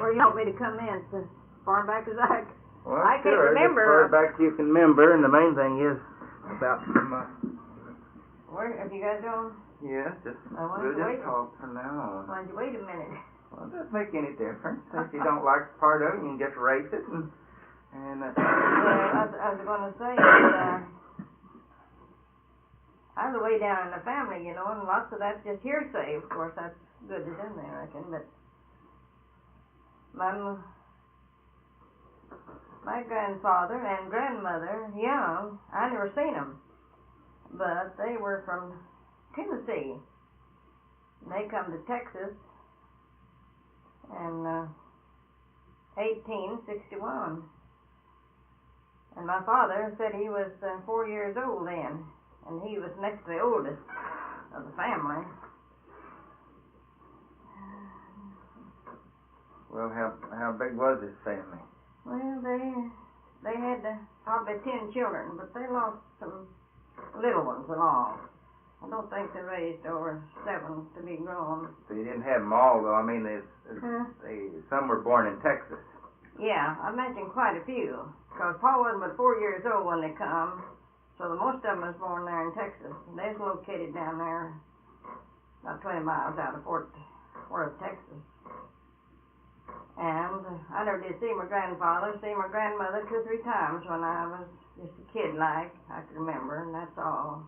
Where you want me to come in? As far back as I can. Well, I can't sure, remember. As far back you can remember, and the main thing is about some, Where, have you guys on? yeah, just, we'll just talk from now on. Why don't you wait a minute? Well, it doesn't make any difference. If you don't like part of it, you can just erase it, and well, I was going to say that, I was way down in the family, you know, and lots of that's just hearsay. Of course, that's good as in there, I reckon, but my grandfather and grandmother, young, I never seen them, but they were from Tennessee. They come to Texas in 1861. And my father said he was 4 years old then, and he was next to the oldest of the family. Well, how big was his family? Well, they had probably 10 children, but they lost some little ones along. I don't think they raised over 7 to be grown. So you didn't have them all, though. I mean, some were born in Texas. Yeah, I mentioned quite a few, because Paul wasn't but 4 years old when they come, so the most of them was born there in Texas. And they was located down there about 20 miles out of Fort Worth, Texas. And I never did see my grandfather, see my grandmother 2 or 3 times when I was just a kid like, I could remember, and that's all.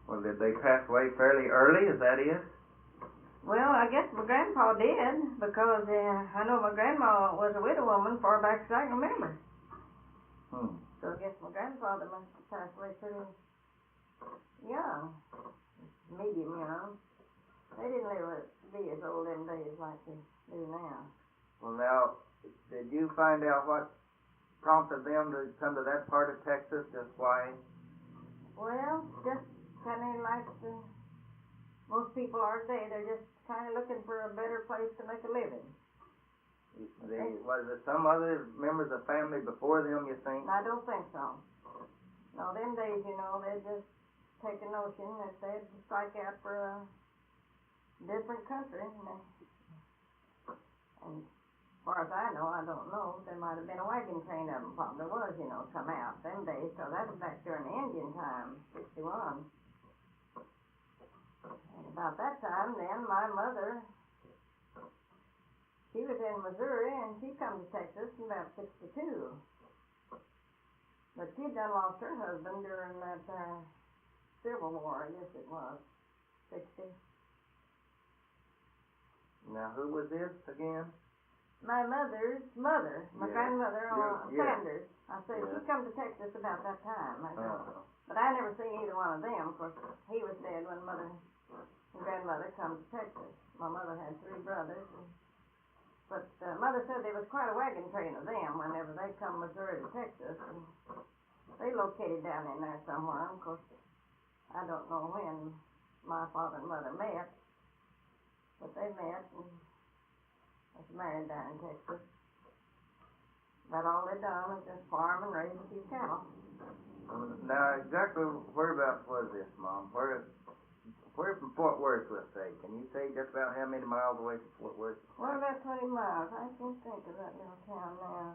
Well, did they pass away fairly early, is that it? Well, I guess my grandpa did, because I know my grandma was a widow woman far back as I can remember. So I guess my grandfather must have passed away pretty young, medium young. They didn't live to be as old in days like they do now. Well, now, did you find out what prompted them to come to that part of Texas? Just why? Well, just kind of like most people are today. They're just kind of looking for a better place to make a living. Was there some other members of family before them, you think? I don't think so. No, them days, you know, they'd just take a notion that they'd strike out for a different country. And as far as I know, I don't know, there might have been a wagon train of them, probably was, you know, come out them days. So that was back during the Indian time, 61. And about that time, then, my mother, she was in Missouri, and she come to Texas in about 62. But she done lost her husband during that Civil War, I guess it was, 60. Now, who was this again? My mother's mother, my grandmother Sanders. I said she come to Texas about that time. But I never seen either one of them. Of course, he was dead when mother and grandmother come to Texas. My mother had 3 brothers. But mother said there was quite a wagon train of them whenever they come Missouri to Texas. And they located down in there somewhere. Of course, I don't know when my father and mother met. But they met and was married down in Texas. About all they done was just farm and raise a few cattle. Now, exactly whereabouts was this, Mom? Where from Fort Worth, let's say? Can you say just about how many miles away from Fort Worth? Well, about 20 miles. I can't think of that little town now.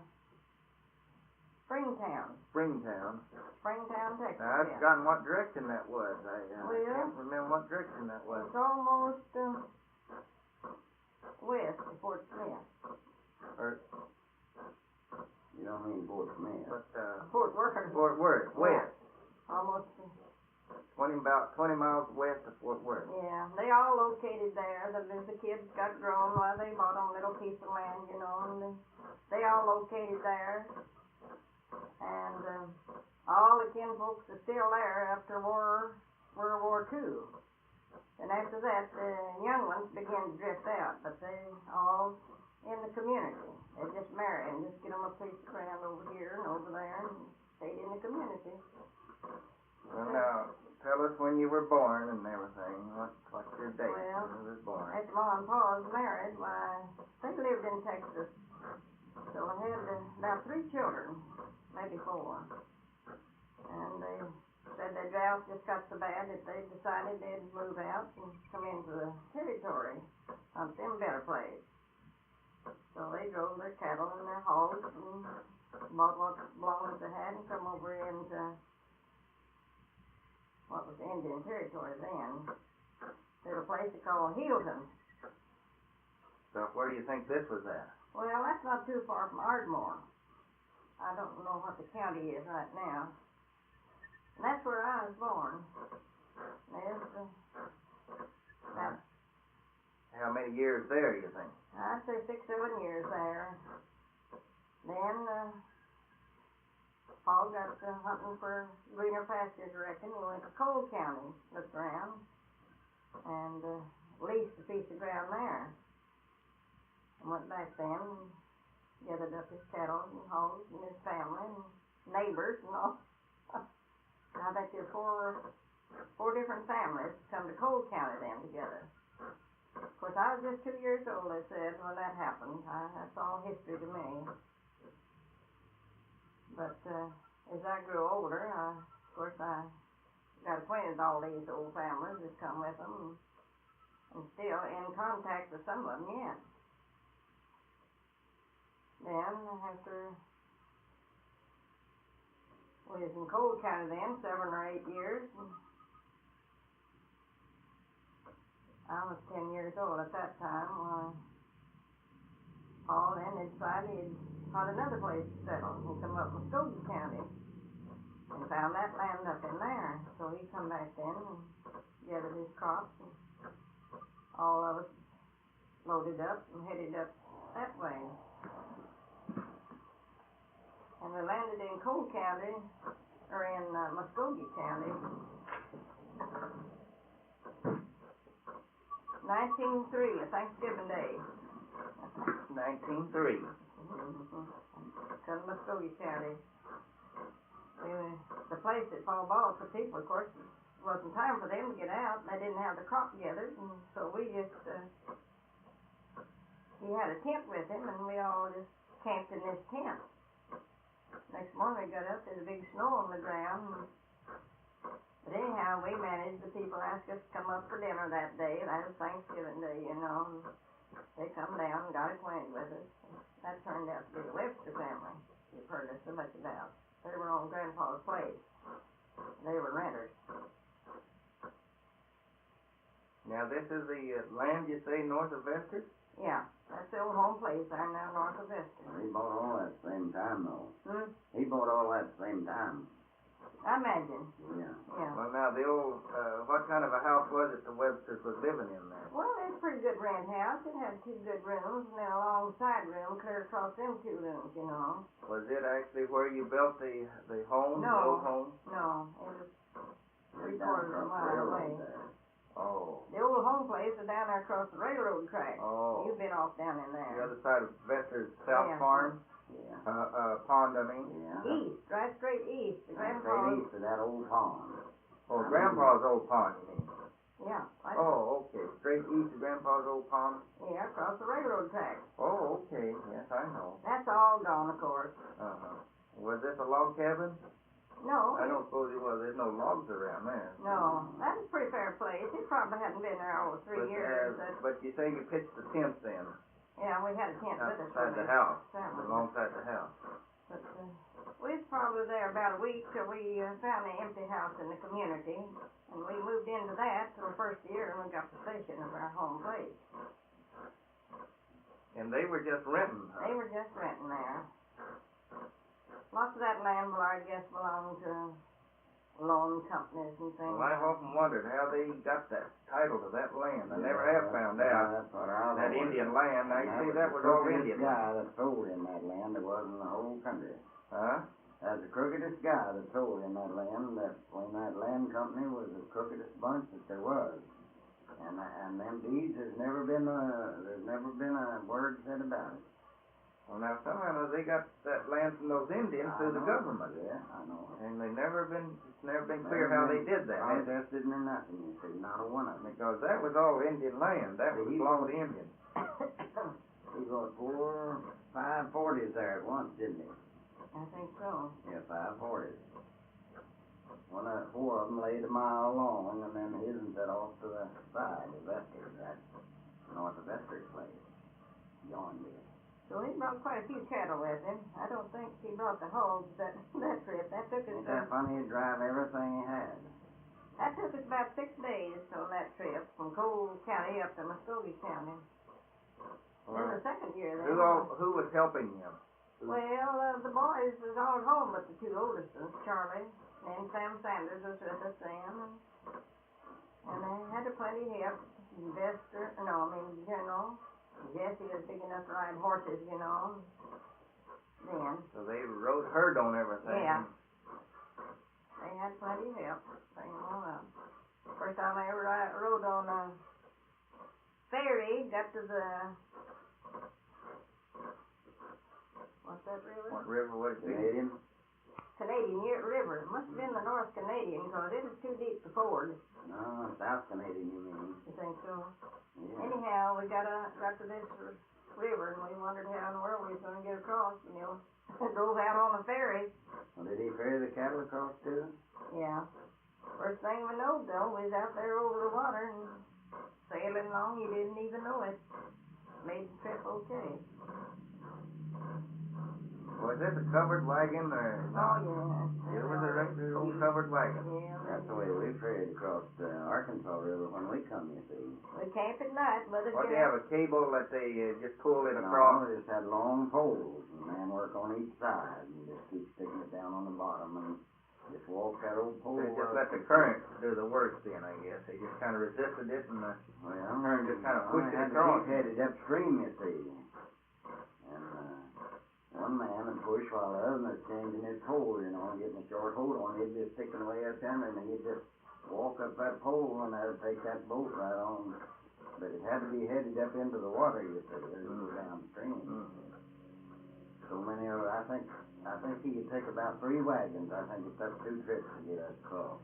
Springtown, Texas. Now, I've forgotten what direction that was. I can't remember what direction that was. It's almost west of Fort Smith. You don't mean Fort Smith. But, Fort Worth. Fort Worth, west. Almost. About 20 miles west of Fort Worth. Yeah, they all located there. The kids got grown while they bought them a little piece of land, you know, and they all located there. And all the kinfolks are still there after World War II. And after that, the young ones began to drift out, but they all in the community. They just marry and just get them a piece of ground over here and over there and stayed in the community. Well, now, tell us when you were born and everything. What's your date when you were born? After Ma and Pa was married, they lived in Texas. So I had about 3 children, maybe 4. And they said their drought just got so bad that they decided they'd move out and come into the territory, on some better place. So they they drove their cattle and their hogs and bought what belongings they had and come over into what was Indian Territory then, to a place they call Hilton. So where do you think this was at? Well, that's not too far from Ardmore. I don't know what the county is right now. And that's where I was born. There's How many years there, you think? I'd say 6, 7 years there. Then Paul got hunting for greener pastures, I reckon. We went to Cole County, looked around, and leased a piece of ground there. And went back then and gathered up his cattle and hogs and his family and neighbors and all. I bet you four different families come to Cole County then together. Of course, I was just 2 years old, they said, when that happened. That's all history to me. But as I grew older, of course, I got acquainted with all these old families that come with them, and still in contact with some of them yet. Then, after we was in Cole County then, 7 or 8 years, and I was 10 years old at that time. Paul then decided he'd found another place to settle. He come up Muskogee County and found that land up in there. So he come back then and gathered his crops, and all of us loaded up and headed up that way. And we landed in Cole County, or in Muskogee County, 1903, Thanksgiving Day. 1903. Come to Muskogee County. The place that Paul bought for people, of course, it wasn't time for them to get out. They didn't have the crop gathered, and so we just, he had a tent with him, and we all just camped in this tent. Next morning we got up, there's a big snow on the ground. But anyhow, we managed. The people asked us to come up for dinner that day. That was Thanksgiving Day, you know. And they come down and got acquainted with us. That turned out to be the Webster family you've heard us so much about. They were on Grandpa's place. They were renters. Now, this is the land, you say, north of Vester? Yeah, that's the old home place there now north of Vester. He bought all that at the same time, though. Hmm? He bought all that at the same time. I imagine. Yeah. Yeah. Well, now, the old, what kind of a house was it the Websters was living in there? Well, it's a pretty good rent house. It had 2 good rooms and then a long side room clear across them 2 rooms, you know. Was it actually where you built the home, No. the old home? No, it was It's 3/4 down of a across the mile railroad away. there. Oh. The old home place was down there across the railroad track. Oh. You've been off down in The there. other side of Vester's South Yeah. Farm? Yeah. Pond, I mean? Yeah. East, right straight east. The Straight Grandpa's. east of that old pond. Oh, Grandpa's old pond, you mean? Yeah. Right. Oh, okay. Straight east of Grandpa's old pond? Yeah, across the railroad track. Oh, okay. Yes, I know. That's all gone, of course. Uh-huh. Was this a log cabin? No. I don't suppose it was. There's no logs around there. No. That was a pretty fair place. It probably hadn't been there over 3 years. But you say you pitched the tent then? Yeah, we had a tent with us. Outside the house, Traveling. alongside the house. But we was probably there about a week till we found an empty house in the community, and we moved into that till the first year, and we got possession of our home place. And they were just renting, huh? They were just renting there. Lots of that land, well, I guess, belonged to loan companies and things. Well, I've often wondered how they got that title to that land. I never have found out. That's what I've That always Indian thought. land, now you say that was all Indian. The guy that sold in that land, there wasn't in the whole country. Huh? That's the crookedest guy that sold in that land. That land company was the crookedest bunch that there was. And them deeds, there's never been a word said about it. Well, now somehow they got that land from those Indians through the government. Yeah, I know. And it's never been clear how they did that. Contested or nothing, you see, not a one of them. Because that was all Indian land. That was belonged to the Indians. He bought 540s there at once, didn't he? I think so. Yeah, 540s. 4 of them laid a mile long, and then his and set off to the side of Vester's, that north of Vester's place. John did. So he brought quite a few cattle with him. I don't think he brought the hogs that trip. That took us Ain't that funny? He'd drive everything he had. That took us about 6 days on that trip from Cole County up to McCawley County. Then the second year, Who was helping him? Well, the boys was all at home, but the two oldest ones, Charlie and Sam Sanders, was with us then, and they had plenty of help. General. Jesse was big enough to ride horses, then. So they rode herd on everything. Yeah. They had plenty of help. Bring them on up. First time I ever rode on a ferry, got to the... What's that river? What river was it? Canadian? Canadian River. It must have been the North Canadian, because it was too deep to ford. No, South Canadian, you mean. You think so? Yeah. Anyhow, we got to this river, and we wondered how in the world we was going to get across, drove out on the ferry. Well, did he ferry the cattle across too? Yeah. First thing we know, though, we was out there over the water and sailing along. You didn't even know it. Made the trip okay. Was this a covered wagon or Oh, not? yeah. It was a regular old covered wagon. Yeah. That's the way we ferried across the Arkansas River when we come, you see. We camp at night, Mother. What, do you have a cable that they just pull it across? No, we just had long poles, and man work on each side, and just keep sticking it down on the bottom, and just walk that old pole. They just let the current do the work then, I guess. They just kind of resisted it, and the current just kind of pushed it across. They had to keep headed upstream, you see. And one man would push while the other was changing his pole, and getting a short hold on it. He'd just sticking away up there, and he'd just walk up that pole, and that'd take that boat right on. But it had to be headed up into the water, you see, or it would go downstream. So many of I think he could take about 3 wagons. I think it took 2 trips to get us across.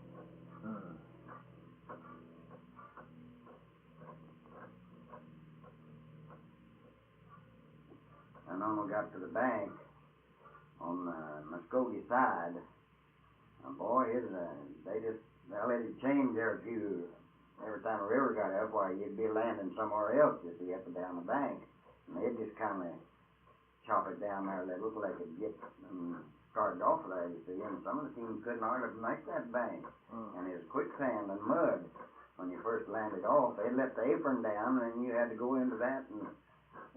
And when we got to the bank on the Muskogee side, boy, they let it change there every time a river got up, why you'd be landing somewhere else, you see, up and down the bank. And they'd just kind of chop it down there. They looked like it'd get started off of there, you see, and some of the teams couldn't hardly make that bank. And it was quicksand and mud when you first landed off. They'd let the apron down, and then you had to go into that, and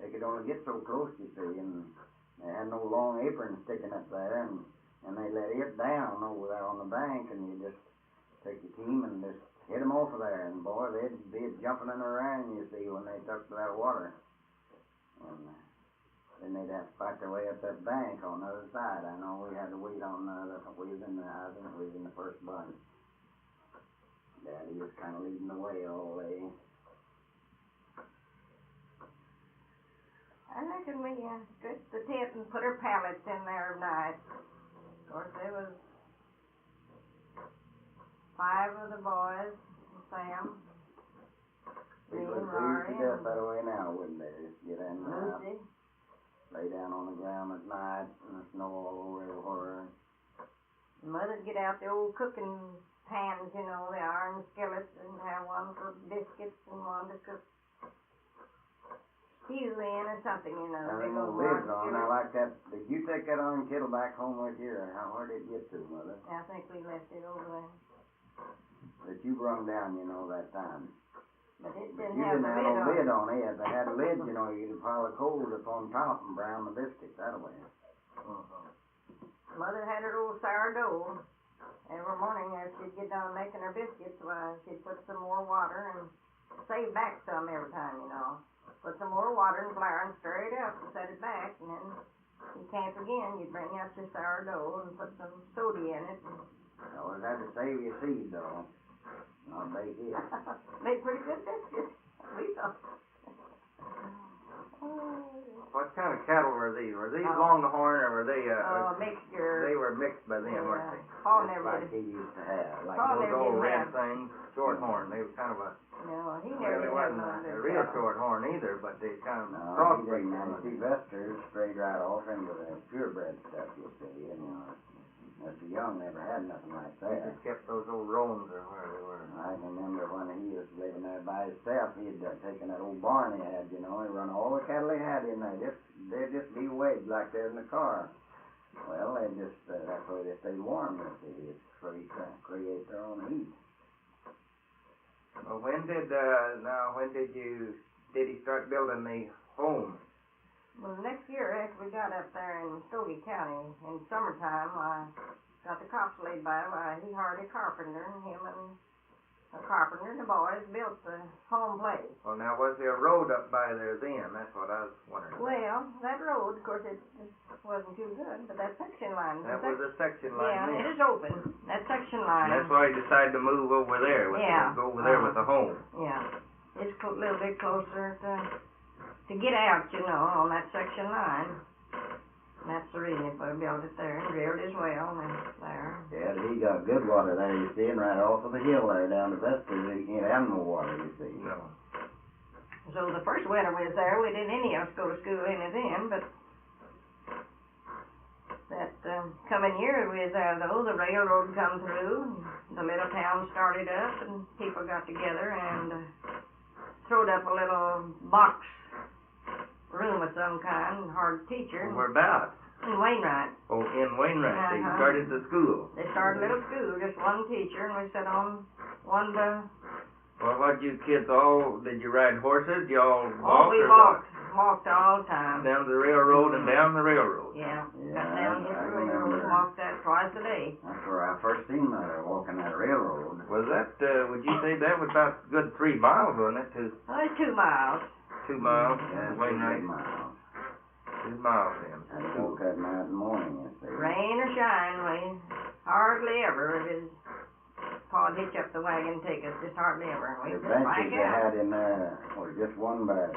they could only get so close, you see, and they had no long apron sticking up there, and they let it down over there on the bank, and you just take your team and just hit them off of there, and boy, they'd be jumping in around, you see, when they took to that water. And then they'd have to fight their way up that bank on the other side. I know we had to wait on I think we was in the first bunch. Daddy was kind of leading the way all the way. I reckon we stretched the tent and put our pallets in there at night. Of course, there was 5 of the boys, Sam, me, People would Rory, freeze to death that way now, wouldn't they? Just get in and out, Lucy. lay down on the ground at night, and the snow all over everywhere. Mother'd get out the old cooking pans, the iron skillets, and have one for biscuits and one to cook stew in or something, And big then old lids on. skillet. Now, like that, did you take that iron kettle back home with you, or where did it get to, Mother? I think we left it over there. That you brung down, that time. But it But didn't you have didn't the have no lid lid on it. If it had a lid, you could pile of coals up on top and brown the biscuits that way. Mother had her old sourdough. Every morning as she'd get done making her biscuits, she'd put some more water and save back some every time, Put some more water and flour and stir it up and set it back, and then you'd camp again. You'd bring out your sourdough and put some soda in it. You always had to save your seed, though. Not bake it. Made pretty good biscuits, we thought. What kind of cattle were these? Were these longhorn or were they a mixture. They were mixed by them, weren't they? Paul Just never like did. he used to have. Like Paul Those never old did red have. things, shorthorn. They were kind of a No, he never they did have wasn't no a good real cattle. shorthorn either, but they kind of No, crossbreed he them. didn't. Sylvester strayed right off into the purebred stuff, you see, and Mr. Young never had nothing like He that. just kept those old Roans or where they were. I can remember when he was living there by himself, he'd taken that old barn he had, you know, he run all the cattle he had in there. They'd just be wedged like they're in the car. Well, they just, that's the way they stay warm, you see. It's create their own heat. Well, when did he start building the home? Well, the next year after we got up there in Stogie County, in summertime, I got the cops laid by. He hired a carpenter, and him and a carpenter and the boys built the home place. Well, now, was there a road up by there then? That's what I was wondering about. Well, that road, of course, it wasn't too good, but that section line. That was a section line yeah, then. it is open. That section line. And that's why he decided to move over there. Go over there with the home. Yeah. It's a little bit closer to get out, you know, on that section line. And that's the reason he built it there and drilled his well and there. Yeah, he got good water there, you see, and right off of the hill there down to Vester, you can't have no water, you see. No. So the first winter we was there, we didn't any of us go to school any then, but that coming year we was there, though, the railroad come through, and the little town started up, and people got together and throwed up a little box room of some kind, hard teacher. Whereabouts? In Wainwright. Oh, in Wainwright. They started the school. They started a little school, just one teacher, and we sat on one Well, what you kids did you ride horses? Did you all walk? Oh, we walked all the time. Down the railroad and down the railroad. Yeah, got down to the railroad and walked that twice a day. That's where I first seen Mother walking that railroad. Was that, would you say that was about a good 3 miles, wasn't it? Well, it's 2 miles. 2 miles? Yeah, Wainwright. 2 miles. 2 miles then. And walk that night and morning, you see. Rain or shine, we hardly ever, if his Pa'd hitch up the wagon and take us, just hardly ever. We The just benches like they had in there was just 1 by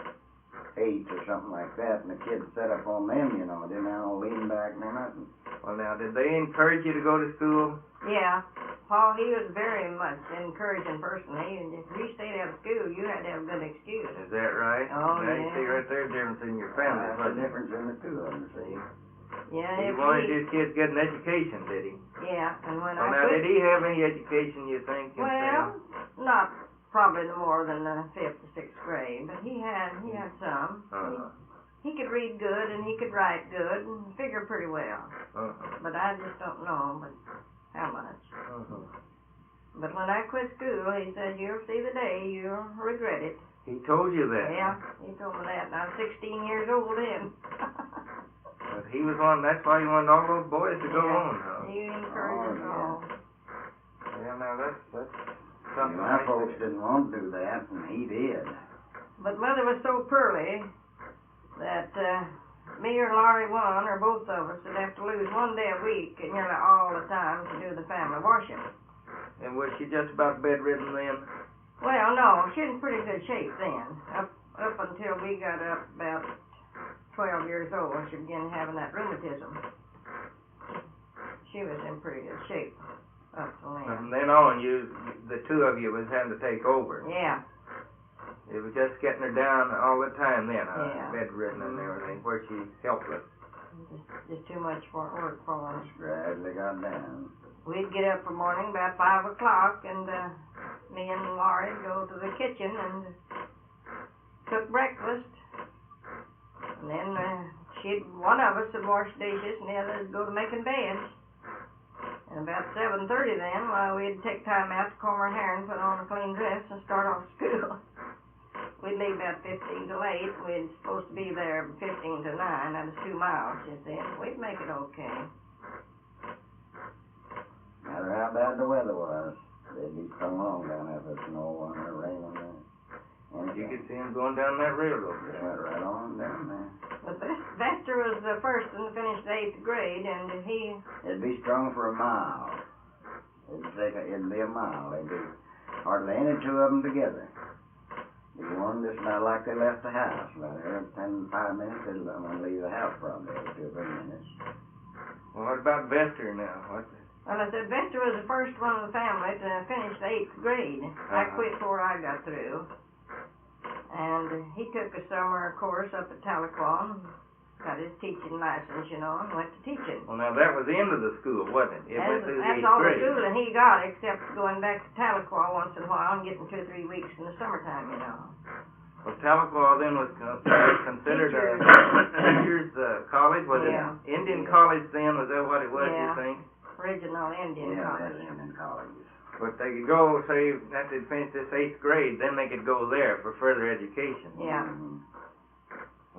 8 or something like that, and the kids sat up on them, you know, didn't have no lean back nor nothing. Well, now, did they encourage you to go to school? Yeah. Paul, he was very much encouraging person. If you stayed out of school, you had to have a good excuse. Is that right? Oh, now, yeah. you see right there the difference in your family, That's the difference in the two of them, see. Yeah, he wanted his kids to get an education, did he? Yeah, and when well, now, did he have any education, you think? Well, not probably no more than the 5th or 6th grade, but he had some. He could read good and he could write good and figure pretty well. But I just don't know how much. But when I quit school, he said, "You'll see the day you'll regret it." He told you that? Yeah, he told me that, and I was 16 years old then. But he was that's why he wanted all those boys to go on, huh? He encouraged us all. Yeah, now that's something my folks didn't want to do that, and he did. But Mother was so pearly that me or Laurie one or both of us would have to lose 1 day a week and nearly all the time to do the family washing. And was she just about bedridden then? Well, no, she was in pretty good shape then. Up until we got up about 12 years old, she began having that rheumatism. She was in pretty good shape up till then. From then on, the two of you was having to take over. Yeah. It was just getting her down all the time then, Yeah. bedridden and everything, where she's helpless. Just too much work for her. Just gradually got down. We'd get up for morning about 5 o'clock, and me and Laurie'd go to the kitchen and cook breakfast. And then one of us would wash dishes, and the other would go to making beds. And about 7:30 then, we'd take time out to comb our hair and put on a clean dress and start off school. We'd leave about 15 to 8. We'd supposed to be there 15 to 9. That was 2 miles, you see. We'd make it okay. No matter how bad the weather was, they'd be strung along down there if it snow or rain on there. You could see them going down that railroad. They went right on down there. But Vester was the first one to finish the 8th grade, and It'd be strung for a mile. It'd be a mile. They'd be hardly any two of them together. Be one just about like they left the house. About every 5 minutes, they'd leave the house probably every 2 or 3 minutes. Well, what about Vester now? Well, I said Vester was the first one in the family to finish the 8th grade. I quit before I got through. And he took a summer course up at Tahlequah, got his teaching license, you know, and went to teaching. Well, now that was the end of the school, wasn't it? It went through the That's 8th all grade. the schooling he got, except going back to Tahlequah once in a while and getting 2 or 3 weeks in the summertime, you know. Well, Tahlequah then was considered a teacher's college. Was it Indian college then? Was that what it was, you think? Original Indian college. Yeah, Indian colleges. But they could go, say, after they finished this 8th grade, then they could go there for further education. Yeah. Mm-hmm.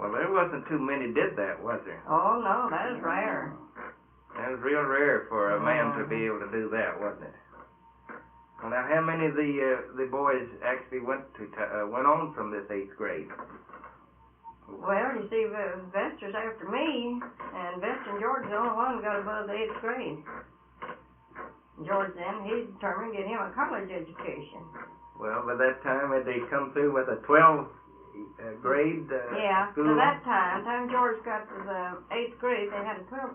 Well, there wasn't too many did that, was there? Oh, no, that is rare. That was real rare for a man to be able to do that, wasn't it? Well, now, how many of the boys actually went on from this 8th grade? Well, you see, Vester's after me, and Vester and George the only one got above the 8th grade. George then, he determined to get him a college education. Well, by that time, had they come through with a 12th grade school? To that time George got to the 8th grade, they had 12th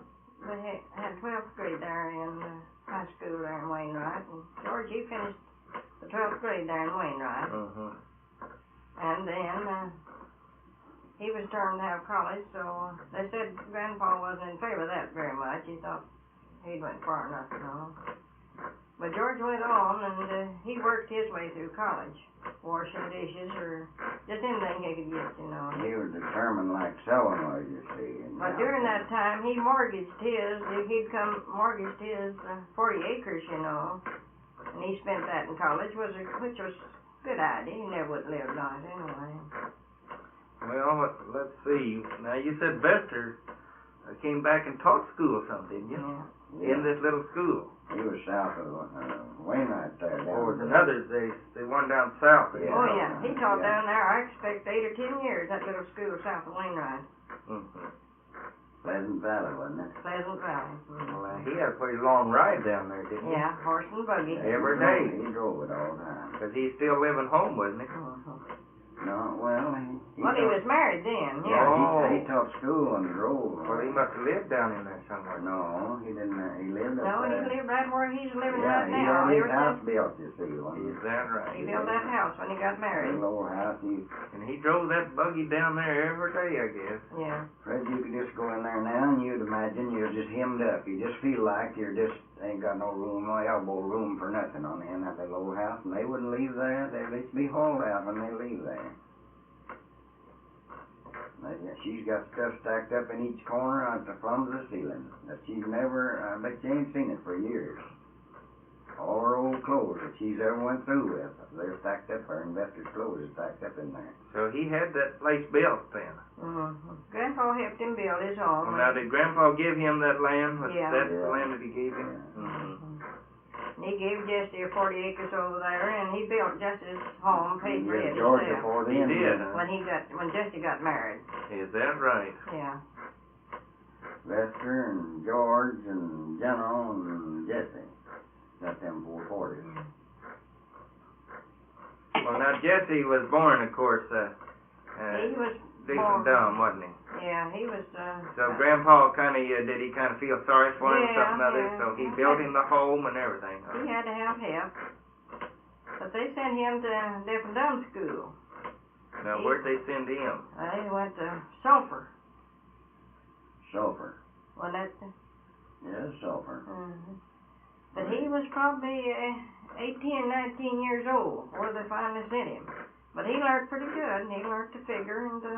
grade there in high school there in Wainwright, and George, he finished the 12th grade there in Wainwright. And then he was determined to have college, so they said Grandpa wasn't in favor of that very much. He thought he'd went far enough, you know. But George went on, and he worked his way through college, washing dishes or just anything he could get, you know. He was determined like selling was, you see. But during that time, he mortgaged his, 40 acres, you know, and he spent that in college, which was a good idea. He never would have lived on it anyway. Well, let's see. Now, you said Vester came back and taught school some, didn't you? Yeah. In this little school. He was south of Wainwright there. Or was another, they one down south. Yeah. Oh, yeah. He taught down there, I expect, 8 or 10 years, that little school south of Wainwright. Pleasant Valley, wasn't it? Pleasant Valley. Well, he had a pretty long ride down there, didn't he? Yeah, horse and buggy. Every day. He drove it all the time. Because he's still living home, wasn't he? No, well, he was married then, yeah. He taught school and drove. Well, he must have lived down in there somewhere. No, he didn't. He lived up No, there. he lived right where he's living Yeah, right now. he had his house built, you see. Is that right? He built that house when he got married. Little old house. And he drove that buggy down there every day, I guess. Yeah. Fred, you could just go in there now and you'd imagine you're just hemmed up. You just feel like you're just ain't got no room, no elbow room for nothing on the end of that little old house. And they wouldn't leave there. They'd just be hauled out when they leave there. She's got stuff stacked up in each corner at the plumb of the ceiling that she's never, I bet you ain't seen it for years. All her old clothes that she's ever went through with, they're stacked up, her investor's clothes are stacked up in there. So he had that place built then? Grandpa helped him build his home. Well, now, did Grandpa give him that land? Yeah. That's the land that he gave him? He gave Jesse 40 acres over there, and he built Jesse's home, paid for it George himself. before He did. When Jesse got married. Is that right? Yeah. Vester and George and General and Jesse got them 440s. Well, now, Jesse was born, of course, he was decent dumb, wasn't he? Yeah, he was, So Grandpa did he kind of feel sorry for him or Yeah, something other? yeah. So he built him the home and everything. He had to have help. But they sent him to deaf and dumb school. Now, where'd they send him? He went to Sulphur. Sulphur. Well, that... Yeah, Sulphur. But he was probably 18, 19 years old where they finally sent him. But he learned pretty good. He learned to figure and the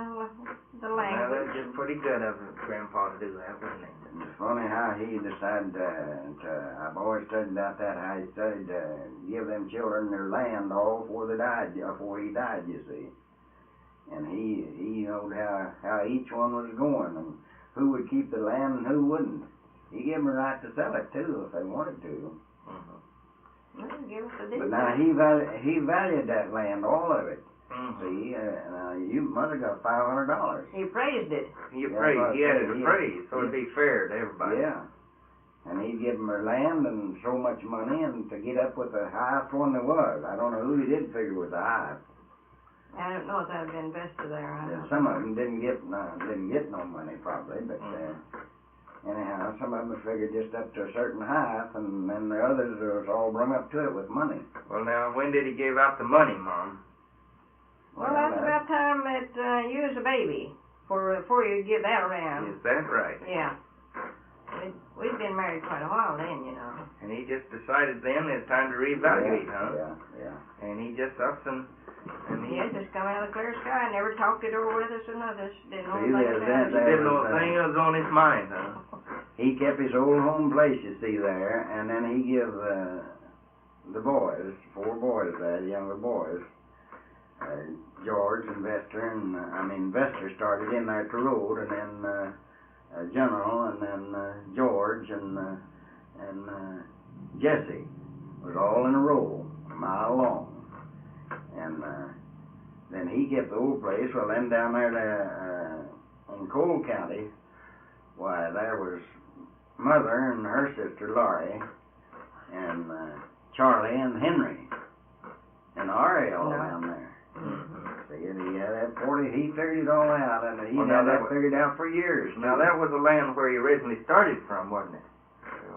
language. Well, that's just pretty good of Grandpa to do that, wasn't it? It's funny how he decided I've always studied about that, how he studied to give them children their land all before he died, you see. And he knowed how each one was going and who would keep the land and who wouldn't. He gave them the right to sell it, too, if they wanted to. But now he valued that land, all of it. See, you must have got $500. He praised it. He appraised. He had it appraised, so it'd be fair to everybody. Yeah. And he'd give them their land and so much money, and to get up with the highest one there was. I don't know who he did figure was the highest. I don't know if that had been Vester there. Some of them didn't get no money probably, but anyhow, some of them figured just up to a certain height, and then the others was all brung up to it with money. Well, now, when did he give out the money, Mom? Well, that's about time that you was a baby. before you get that around. Is that right? Yeah. We'd been married quite a while then, you know. And he just decided then it's time to reevaluate, huh? Yeah. And he just ups and he... Yeah, just come out of the clear sky, never talked it over with us or nothing. Didn't know See, anything about it. He didn't know a thing was on his mind, huh? He kept his old home place, you see, there, and then he give the boys, 4 boys there, the younger boys, George and Vester, and Vester started in there at the road, and then General, and then George and Jesse was all in a row, a mile long, and then he kept the old place. Well, then down there in Cole County, why, there was Mother and her sister Laurie, and Charlie and Henry, and Ari all down there. See, and he had that 40, he figured it all out, and he had that figured out for years. Now, that was the land where he originally started from, wasn't it?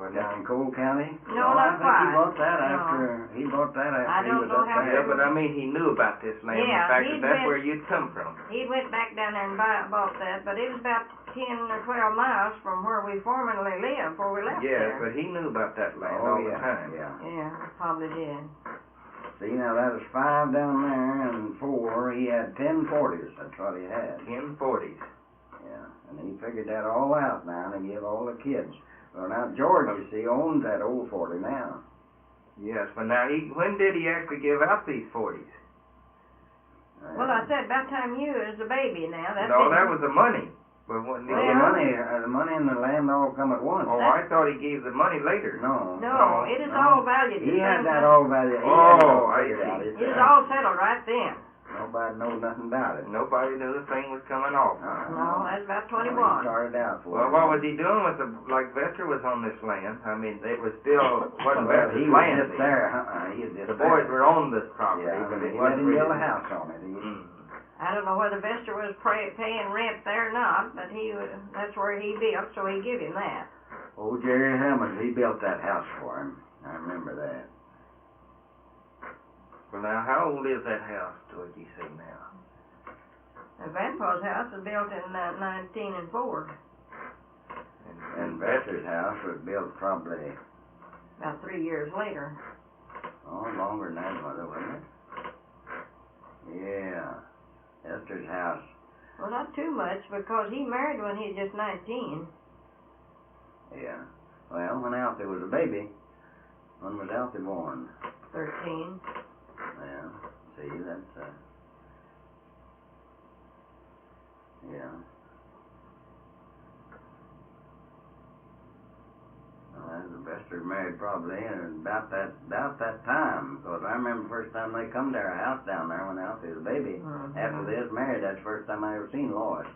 Down in Cole County? No, not I think quite. he bought that after he was up there. Yeah, but I mean, he knew about this land. Yeah, in fact, that's where you'd come from. He went back down there and bought that, but it was about 10 or 12 miles from where we formerly lived before we left there. Yeah, but he knew about that land all the time. Yeah, probably did. See, now that was 5 down there, and 4, he had 10 40s. That's what he had. 10 40s. Yeah, and he figured that all out now, and he gave all the kids. Well, now, George, you see, owns that old 40 now. Yes, but now, when did he actually give out these 40s? Well, I said about time you was a baby now. That was the money. But when the money and the land all come at once. Oh, I thought he gave the money later. No, it is all valued. He had that all valued. I see. It was all settled right then. Nobody knew nothing about it. Nobody knew the thing was coming off. No, that's about 21. He started out for Well, what was he doing with like Vester was on this land? I mean, it was still, wasn't Vester's land. Just there. He was just the boys were on this property, but it he wasn't let him build a house on it. I don't know whether Vester was paying rent there or not, but that's where he built, so he give him that. Oh, Jerry Hammond, he built that house for him. I remember that. Well, now, how old is that house, would you say now? Grandpa's house was built in 1904. And Vester's house was built probably... about 3 years later. Oh, longer than that, Mother, wasn't it? Yeah. Vester's house. Well, not too much, because he married when he was just 19. Yeah. Well, when Alfie was a baby, when was Alfie born? 13. Yeah. See, that's, yeah. Well, the Vester married probably about that time, because I remember the first time they come to our house down there when Alfie was a baby. After they was married, that's the first time I ever seen Lois.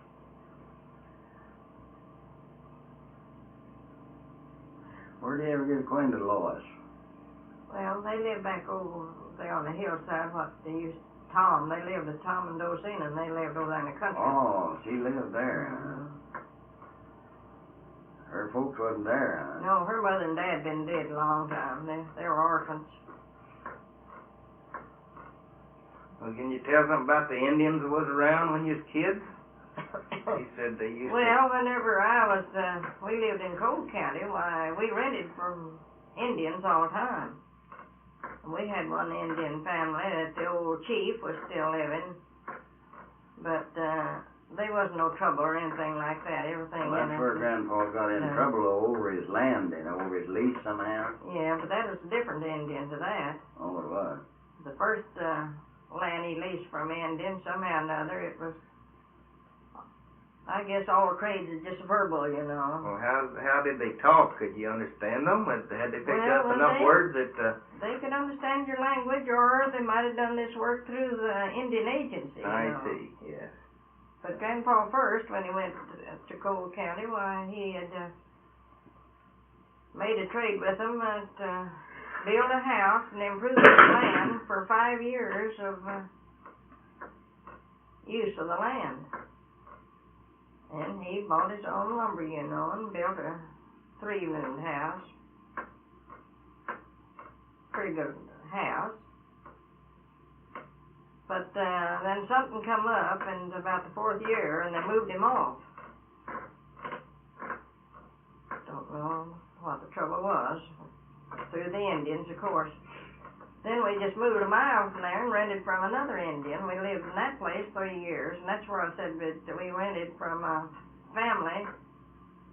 Where did you ever get acquainted with Lois? Well, they lived back over there on the hillside, Tom. They lived at Tom and Dosina, and they lived over there in the country. Oh, she lived there, Her folks wasn't there, huh? No, her mother and dad been dead a long time. They were orphans. Well, can you tell something about the Indians that was around when you was kids? He said they used Well, whenever we lived in Cole County, why, we rented from Indians all the time. We had one Indian family that the old chief was still living, but there wasn't no trouble or anything like that. Everything. Well, that's where Grandpa got in trouble over his land, over his lease somehow. Yeah, but that was a different Indian to that. Oh, it was. The first land he leased from Indians, somehow or another, it was, I guess all trades is just verbal, you know. Well, how did they talk? Could you understand them? Had they picked up enough words that... They could understand your language, or they might have done this work through the Indian agency, I see, yes. But Grandpa first, when he went to Cole County, why, he had made a trade with them to build a house and improve the land for 5 years of use of the land. And he bought his own lumber, and built a 3-roomed house. Pretty good house. But then something come up in about the 4th year, and they moved him off. Don't know what the trouble was. Through the Indians, of course. Then we just moved a mile from there and rented from another Indian. We lived in that place 3 years, and that's where I said that we rented from a family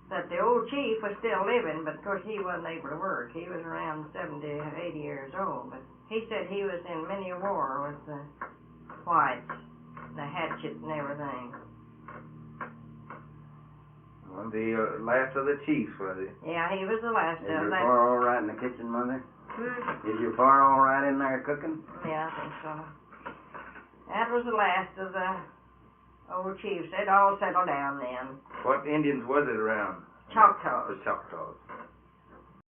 that the old chief was still living, but of course he wasn't able to work. He was around 70, 80 years old, but he said he was in many a war with the whites, the hatchet and everything. Well, the last of the chiefs, was he? Yeah, he was the last Is of your that. far all right in the kitchen, Mother? Hmm? Is your far all right in there cooking? Yeah, I think so. That was the last of the old chiefs. They'd all settled down then. What Indians was it around? Choctaws. The Choctaws.